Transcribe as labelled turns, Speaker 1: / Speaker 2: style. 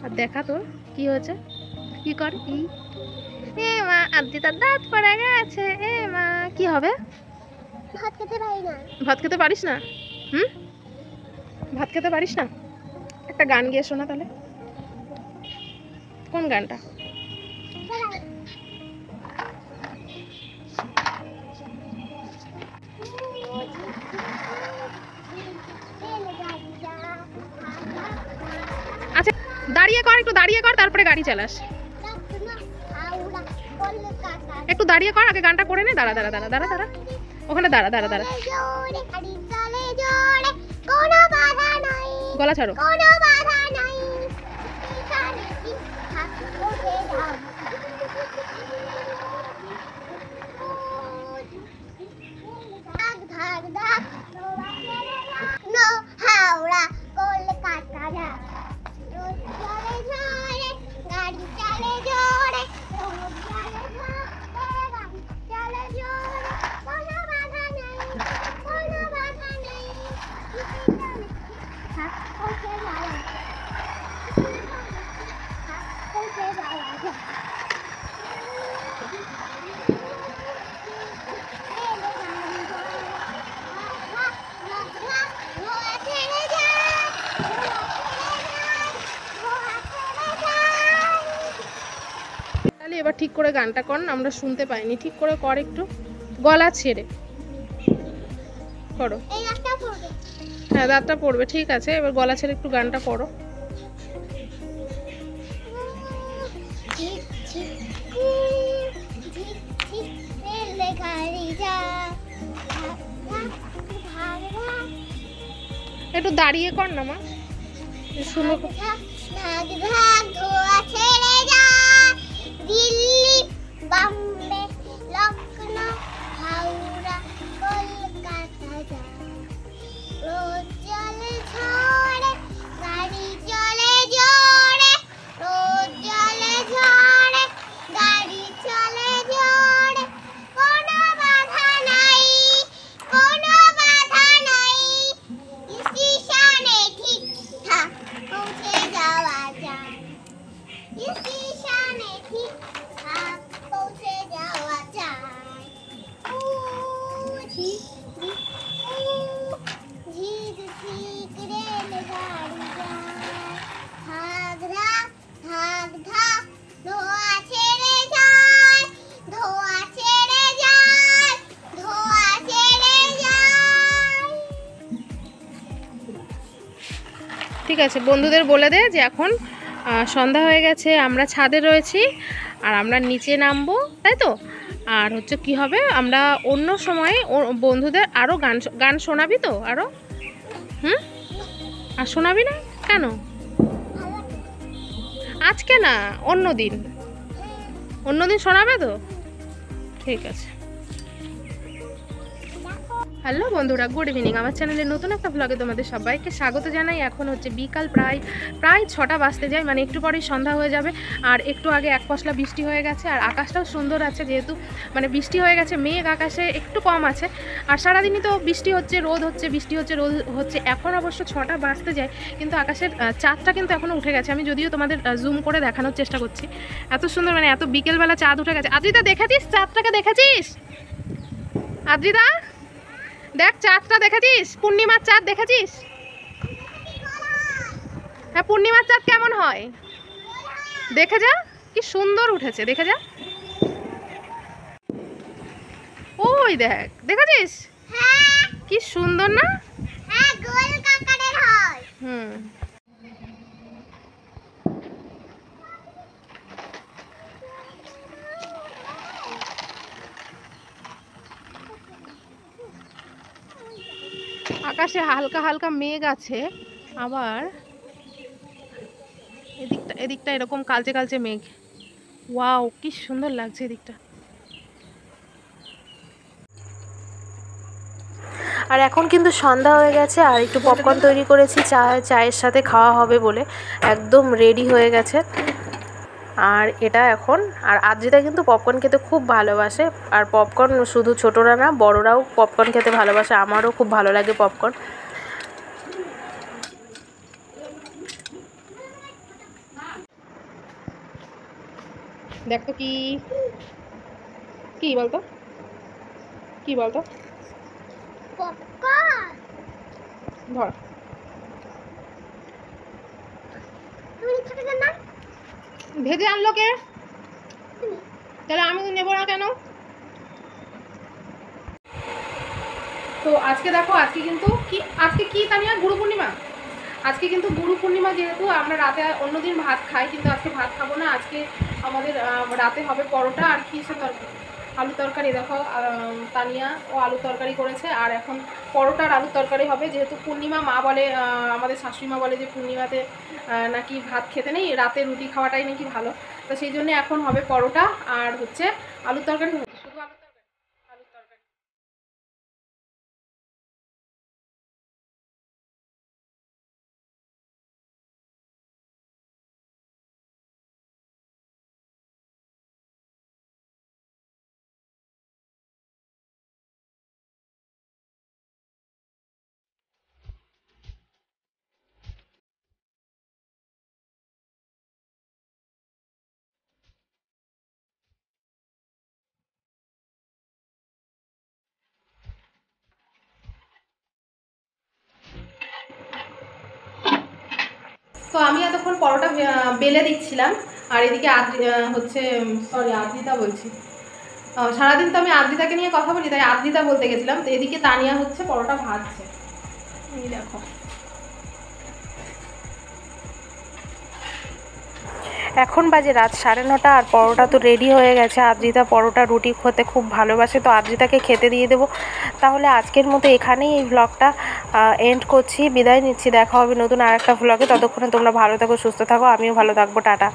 Speaker 1: আর দেখা তো কি হয়েছে, কি কর কি, এ মা আদ্রিতার দাঁত পড়ে গেছে, এ মা কি হবে?
Speaker 2: ভাত খেতে পারি না।
Speaker 1: ভাত খেতে পারিস না? ভাত খেতে পারিস না? একটা গান গিয়ে শোনা তাহলে। কোন গানটা? আচ্ছা দাঁড়িয়ে কর, একটু দাঁড়িয়ে কর, তারপরে গাড়ি চালাস। একটু দাঁড়িয়ে কর, আগে গানটা করে নে। দাঁড়া দাঁড়া দাঁড়া দাঁড়া দাঁড়া, ওখানে দাঁড়া দাঁড়া দাঁড়া, গলা ছাড়ো। এবার ঠিক করে গানটা কর, আমরা শুনতে পাইনি, ঠিক করে কর, একটু গলা ছেড়ে করো। হ্যাঁ দাঁতটা পড়বে, ঠিক আছে, এবার গলা ছেড়ে একটু গানটা করো। একটু দাঁড়িয়ে কর না মা, শুনো।
Speaker 2: দিল্লি, বম্বে, লখনৌ, হাওড়া, কলকাতা যা, রোদ চলে ঝড়ে, গাড়ি চলে জোরে, রোদ চলে ঝড়ে, গাড়ি চলে জোরে, কোনো বাধা নাই, কোনো বাধা নাই, স্টেশনে ঠিকঠাক পৌঁছে যাওয়া যায়, স্টেশনে ঠিকঠাক পৌঁছে যাওয়া যায়। ঝিক ঝিক রেলগাড়ি যায়, ধাক ধাক ধাক ধাক ধোঁয়া ছেড়ে যায়, ধোঁয়া ছেড়ে যায়, ধোঁয়া ছেড়ে যায়।
Speaker 1: ঠিক আছে, বন্ধুদের বলে দে যে এখন সন্ধ্যা হয়ে গেছে, আমরা ছাদে রয়েছি আর আমরা নিচে নামবো, তাই তো। আর হচ্ছে কি হবে, আমরা অন্য সময় বন্ধুদের আরও গান শোনাবি তো আরও? আর শোনাবি না কেন? আজকে না, অন্য দিন শোনাবে তো, ঠিক আছে। হ্যালো বন্ধুরা, গুড ইভিনিং। আমার চ্যানেলে নতুন একটা ব্লগে তোমাদের সবাইকে স্বাগত জানাই। এখন হচ্ছে বিকাল প্রায় 6টা বাজতে যায়, মানে একটু পরেই সন্ধ্যা হয়ে যাবে। আর একটু আগে এক পশলা বৃষ্টি হয়ে গেছে, আর আকাশটাও সুন্দর আছে, যেহেতু মানে বৃষ্টি হয়ে গেছে, মেঘ আকাশে একটু কম আছে। আর সারাদিনই তো বৃষ্টি হচ্ছে, রোদ হচ্ছে, বৃষ্টি হচ্ছে, রোদ হচ্ছে। এখন অবশ্য 6টা বাজতে যায়, কিন্তু আকাশের চাঁদটা কিন্তু এখনও উঠে গেছে। আমি যদিও তোমাদের জুম করে দেখানোর চেষ্টা করছি, এত সুন্দর, মানে এত বিকেলবেলা চাঁদ উঠে গেছে। আদ্রিতা দেখেছিস চাঁদটাকে? দেখেছিস আদ্রিতা? দেখ চাঁদটা দেখেছিস? পূর্ণিমার চাঁদ দেখেছিস? হ্যাঁ, পূর্ণিমার চাঁদ কেমন হয় দেখে যা, কি সুন্দর উঠেছে, দেখে যা। ওই দেখ, দেখেছিস কি সুন্দর না?
Speaker 2: হ্যাঁ, গোল কাকারের হয়।
Speaker 1: আকাশে হালকা হালকা মেঘ আছে, আবার এদিকটা এরকম কালচে কালচে মেঘ। ওয়াও, কি সুন্দর লাগছে এদিকটা। আর এখন কিন্তু সন্ধ্যা হয়ে গেছে, আর একটু পপকর্ন তৈরি করেছি চায়ের সাথে খাওয়া হবে বলে, একদম রেডি হয়ে গেছে। আর এটা এখন, আর আদ্রিতা কিন্তু পপকর্ন খেতে খুব ভালোবাসে। আর পপকর্ন শুধু ছোটরা না, বড়রাও পপকর্ন খেতে ভালোবাসে, আমারও খুব ভালো লাগে পপকর্ন। দেখ তো কি কি বলতো, কি বলতো,
Speaker 2: পপকর্ন।
Speaker 1: ধর।
Speaker 2: তুমি ছোট না?
Speaker 1: ভেজে আনলো কে? তাহলে আমি নেবো না কেন? তো আজকে দেখো, আজকে কিন্তু কি, আজকে কি তানিয়া, গুরু পূর্ণিমা। আজকে কিন্তু গুরু পূর্ণিমা, যেহেতু আমরা রাতে অন্যদিন ভাত খাই, কিন্তু আজকে ভাত খাবো না। আজকে আমাদের রাতে হবে পরোটা আর কিসের তরকারি, আলু তরকারি। দেখো তানিয়া ও আলু তরকারি করেছে, আর এখন পরোটা আর আলু তরকারি হবে। যেহেতু পূর্ণিমা, মা বলে, আমাদের শাশুড়ি মা বলে যে পূর্ণিমাতে নাকি ভাত খেতে নেই, রাতে রুটি খাওয়াটাই নাকি ভালো। তো সেই জন্য এখন হবে পরোটা আর হচ্ছে আলু তরকারি হচ্ছে, শুধু আলু তরকারি, আলু তরকারি। তো আমি এতক্ষণ পরোটা বেলে দিচ্ছিলাম, আর এদিকে হচ্ছে, সরি আদ্রিতা বলছি, সারাদিন তো আমি আদ্রিতাকে নিয়ে কথা বলি, তাই আদ্রিতা বলতে গেছিলাম। তো এদিকে তানিয়া হচ্ছে পরোটা ভাজছে, এই দেখো।
Speaker 3: এখন বাজে রাত 9:30 আর পরোটা তো রেডি হয়ে গেছে। আদ্রিতা পরোটা রুটি খেতে খুব ভালোবাসে, তো আদ্রিতাকে খেতে দিয়ে দেবো। তাহলে আজকের মতো এখানেই এই ভ্লগটা এন্ড করছি, বিদায় নিচ্ছি। দেখা হবে নতুন আর একটা ভ্লগে। ততক্ষণে তোমরা ভালো থাকো, সুস্থ থাকো, আমিও ভালো থাকবো। টাটা।